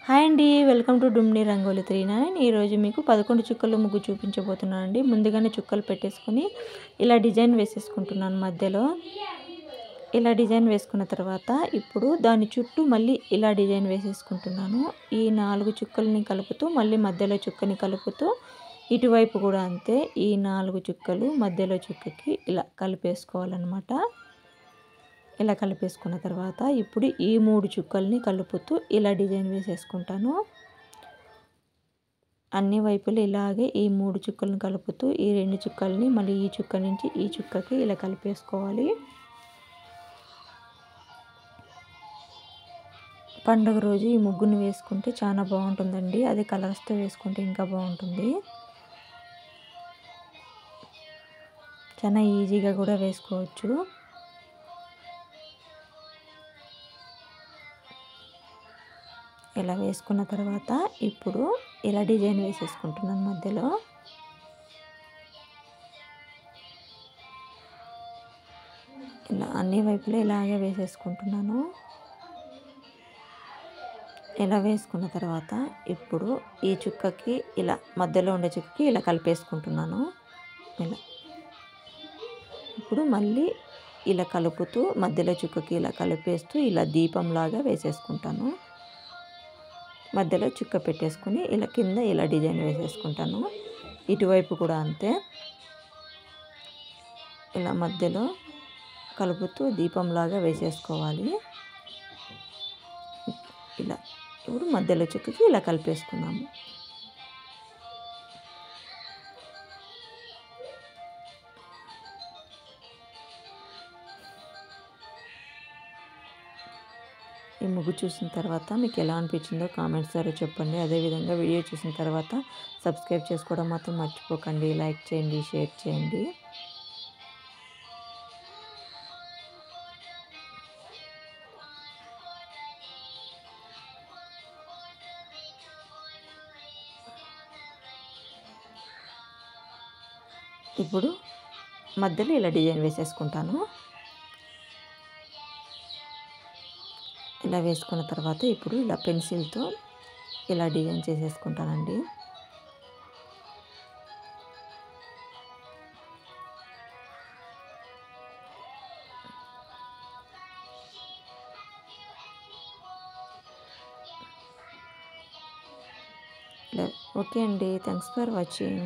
Hi అండి, welcome to డుమ్ని rangoli 39. ఈరోజు మీకు 11 చుక్కల ముగ్గు చూపించబోతున్నాను అండి. ముందుగానే చుక్కలు పెట్టేసుకొని ఇలా డిజైన్ వేసేసుకుంటున్నాను. మధ్యలో ఇలా డిజైన్ వేసుకున్న తర్వాత ఇప్పుడు దాని చుట్టూ మళ్ళీ ఇలా డిజైన్ వేసేసుకుంటున్నాను. ఈ 4 చుక్కల్ని కలుపుతూ మళ్ళీ మధ్యలో చుక్కని కలుపుతూ ఇటువైపు కూడా అంతే. ఈ 4 చుక్కలు మధ్యలో చుక్కకి ఇలా కలిపేసుకోవాలన్నమాట. ఇలా కలిపేసుకున్న తర్వాత ఇప్పుడు ఈ 3 చుక్కల్ని కలుపుతూ ఇలా డిజైన్ వేసేసుకుంటాను. అన్ని వైపులు ఇలాగే ఈ 3 చుక్కల్ని కలుపుతూ ఈ 2 చుక్కల్ని మళ్ళీ ఈ చుక్క నుంచి ఈ చుక్కకి ఇలా కలిపేసుకోవాలి. పండుగ రోజు ఈ ముగ్గుని వేసుకుంటే చాలా బాగుంటుందండి. అది కలర్స్తో వేసుకుంటే ఇంకా బాగుంటుంది. చాలా ఈజీగా కూడా వేసుకోవచ్చు. ఇలా వేసుకున్న తర్వాత ఇప్పుడు ఇలా డిజైన్ వేసేసుకుంటున్నాను. మధ్యలో ఇలా అన్ని వైపులా ఇలాగే వేసేసుకుంటున్నాను. ఇలా వేసుకున్న తర్వాత ఇప్పుడు ఈ చుక్కకి ఇలా మధ్యలో ఉండే చుక్కకి ఇలా కలిపేసుకుంటున్నాను. ఇలా ఇప్పుడు మళ్ళీ ఇలా కలుపుతూ మధ్యలో చుక్కకి ఇలా కలిపేస్తూ ఇలా దీపంలాగా వేసేసుకుంటాను. మధ్యలో చుక్క పెట్టేసుకుని ఇలా కింద ఇలా డిజైన్ వేసేసుకుంటాను. ఇటువైపు కూడా అంతే. ఇలా మధ్యలో కలుపుతూ దీపంలాగా వేసేసుకోవాలి. ఇలా ఇప్పుడు మధ్యలో చుక్కకి ఇలా కలిపేసుకున్నాము. ఈ ముగ్గు చూసిన తర్వాత మీకు ఎలా అనిపించిందో కామెంట్స్ ద్వారా చెప్పండి. అదేవిధంగా వీడియో చూసిన తర్వాత సబ్స్క్రైబ్ చేసుకోవడం మాత్రం మర్చిపోకండి. లైక్ చేయండి, షేర్ చేయండి. ఇప్పుడు మధ్యలో ఇలా డిజైన్ వేసేసుకుంటాను. ఇలా వేసుకున్న తర్వాత ఇప్పుడు ఇలా పెన్సిల్తో ఇలా డిజైన్ చేసేసుకుంటానండి. ఓకే అండి, థ్యాంక్స్ ఫర్ వాచింగ్.